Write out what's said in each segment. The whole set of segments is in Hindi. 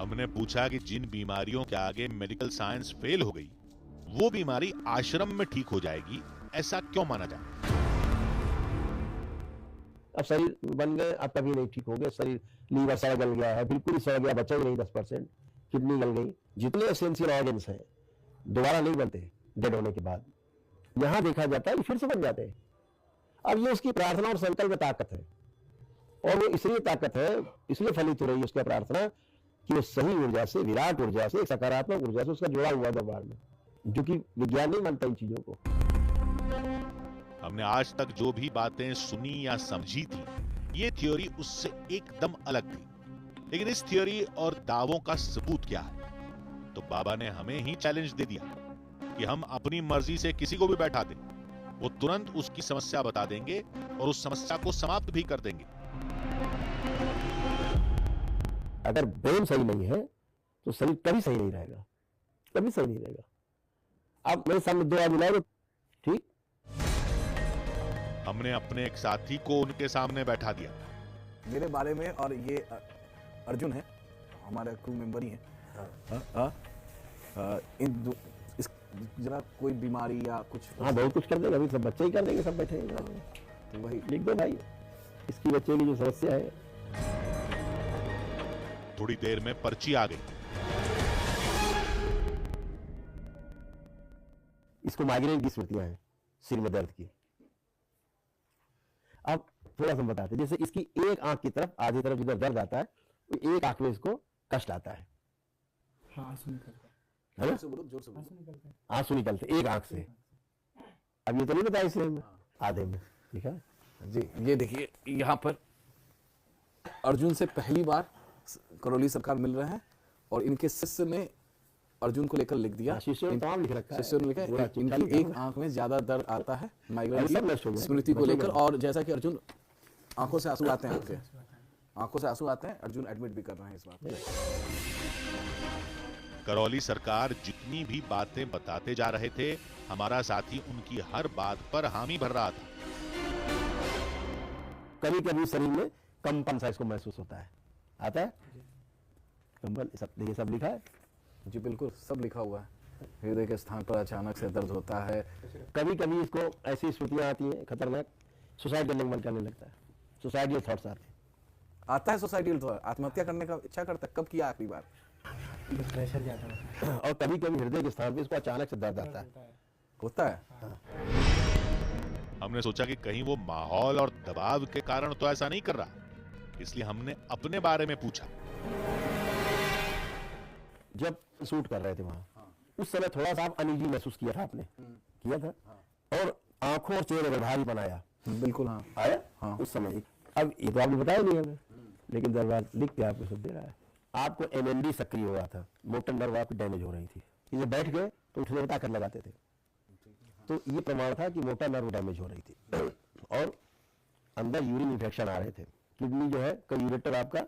हमने पूछा कि जिन बीमारियों के आगे मेडिकल साइंस फेल हो गई, वो बीमारी आश्रम में ठीक हो जाएगी, ऐसा क्यों माना जाए? अब शरीर बन गए, अब कभी नहीं ठीक हो गए। शरीर लीवर सड़ गल गया है, बिल्कुल ही सड़ गया, बचा ही नहीं 10%। किडनी गल गई। जितने एसेंशियल ऑर्गन्स हैं दोबारा नहीं बनते डेड होने के बाद। यहां देखा जाता है फिर से बन जाते हैं। अब ये उसकी प्रार्थना और संकल्प ताकत है, और वो इसलिए ताकत है, इसलिए फलित हो रही है उसकी प्रार्थना कि वो सही ऊर्जा से, विराट ऊर्जा से, सकारात्मक ऊर्जा से उसका जुड़ा हुआ दरबार में, जो कि विज्ञान नहीं मानता इन चीजों को। हमने आज तक जो भी बातें सुनी या समझी थी, ये थ्योरी उससे एकदम अलग थी। लेकिन इस थ्योरी और दावों का सबूत क्या है? तो बाबा ने हमें ही चैलेंज दे दिया कि हम अपनी मर्जी से किसी को भी बैठा दें, वो तुरंत उसकी समस्या बता देंगे और उस समस्या को समाप्त भी कर देंगे। अगर ब्रेन सही नहीं है तो शरीर कभी सही नहीं रहेगा, कभी सही नहीं रहेगा। अब मेरे सामने दो आदमी लाए, ठीक, हमने अपने एक साथी को उनके सामने बैठा दिया। मेरे बारे में, और ये अर्जुन है, हमारे क्रू मेंबर ही है। इस जरा कोई बीमारी या कुछ, हाँ बहुत कुछ कर देंगे, अभी सब बच्चे ही कर देंगे, सब बैठे हैं। तो वही लिख दो भाई, इसकी बच्चे की जो समस्या है। थोड़ी देर में पर्ची आ गई। इसको माइग्रेन की स्मृतियां हैं, सिर में दर्द की। अब थोड़ा सा बताते हैं, जैसे इसकी एक आंख की तरफ, आधी तरफ जिधर दर्द आता है, एक आंख में इसको कष्ट आता है। आंसू निकलते आंसू निकलते एक आंख से। अब ये तो नहीं बताया इसे आधे में, ठीक है जी। ये देखिए, यहाँ पर अर्जुन से पहली बार करौली सरकार मिल रहे हैं, और इनके शिष्य ने अर्जुन को लेकर लिख दिया। शिष्यों ने तमाम लिख रखा है, शिष्यों ने लिखा है इनकी एक आंख में ज्यादा दर्द आता है माइग्रेन की स्मृति को लेकर। और जैसा कि अर्जुन आंखों से आंसू आते हैं, आंखों से आंसू आते हैं, अर्जुन एडमिट भी कर रहे हैं इस बात को। करौली सरकार जितनी भी बातें बताते जा रहे थे, हमारा साथी उनकी हर बात पर हामी भर रहा था। कभी कभी शरीर में कंपन सा इसको महसूस होता है, आता है कंपन, सब देखिए सब लिखा है जी, बिल्कुल सब लिखा हुआ है। हृदय के स्थान पर अचानक से दर्द होता है। कभी कभी इसको ऐसी स्मृतियां आती हैं खतरनाक, सुसाइड करने का मन करने लगता है, सुसाइडल थॉट्स आते हैं। आता है सुसाइडल थॉट, आत्महत्या करने का इच्छा करता है। कब किया आखिरी बार? प्रेशर ज्यादा होता है। और कभी कभी हृदय के स्थान पे इसको अचानक से दर्द आता है, होता है। हमने सोचा कि कहीं वो माहौल और दबाव के कारण तो ऐसा नहीं कर रहा, इसलिए हमने अपने बारे में पूछा। जब शूट कर रहे थे वहां, उस समय थोड़ा सा आप अनईजी महसूस किया था आपने, किया था, और आंखों और चेहरे पर भारी बनाया, बिल्कुल हाँ आया हाँ उस समय। अब ये तो आपने बताया नहीं हमें, लेकिन दरबार लिख के आपको सब दे रहा है। आपको एमएनडी सक्रिय हुआ था, मोटर नर्व आपकी डैमेज हो रही थी, ये बैठ गए तो उठने में ताकत लगाते थे, तो ये प्रमाण था कि मोटर नर्व डैमेज हो रही थी, और अंदर यूरिन इन्फेक्शन आ रहे थे। किडनी जो है का यूरेटर आपका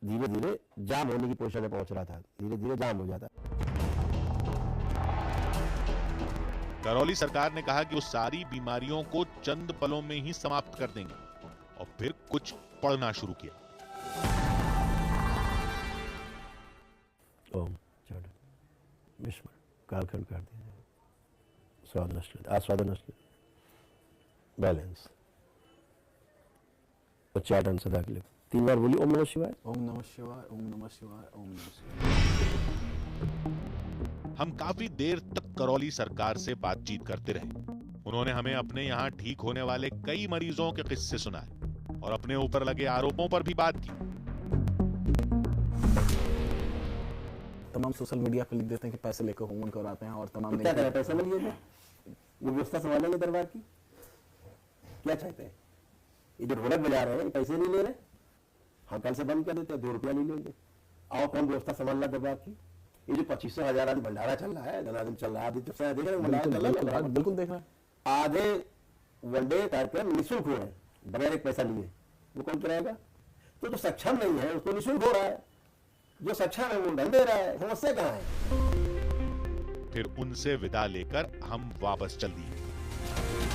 धीरे धीरे जाम होने की पोजीशन में पहुंच रहा था, धीरे धीरे जाम हो जाता। करौली सरकार ने कहा कि वो सारी बीमारियों को चंद पलों में ही समाप्त कर देंगे, और फिर कुछ पढ़ना शुरू किया। ओम विश्व कालखंड कर दिया, स्वाद नष्ट, आस्वादन नष्ट, बैलेंस, उच्चाटन सदा के लिए 3 बार बोली ओम नमः शिवाय, ओम नमः शिवाय, ओम नमः शिवाय, ओम नमः शिवाय। हम काफी देर तक करौली सरकार से बातचीत करते रहे। उन्होंने हमें अपने यहाँ ठीक होने वाले कई मरीजों के किस्से सुनाए और अपने ऊपर लगे आरोपों पर भी बात की। तमाम सोशल मीडिया पे लिख देते हैं कि पैसे लेकर होमन कराते हैं, और तमाम क्या करें, पैसे नहीं लिए वो व्यवस्था संभालेंगे दरबार की, क्या चाहते हैं? ये जो ढोलक बजा रहे हैं पैसे नहीं ले रहे, हाँ कल से बंद कर देते हैं, 2 रुपया नहीं लेंगे। आओ कौन व्यवस्था संभालना दरबार की? ये जो 2500-1000 आदमी भंडारा चल रहा है, धनाधन चल रहा है, आदि देख रहे हैं, बिल्कुल देख रहे हैं। आधे वनडे कार्यक्रम निःशुल्क हो रहे हैं, बगैर एक पैसा लिए, वो कौन कराएगा? तो जो सक्षम नहीं है उसको निःशुल्क हो रहा है, जो सक्षम है वो धन दे रहा है, समस्या कहाँ है? फिर उनसे विदा लेकर हम वापस चल दिए।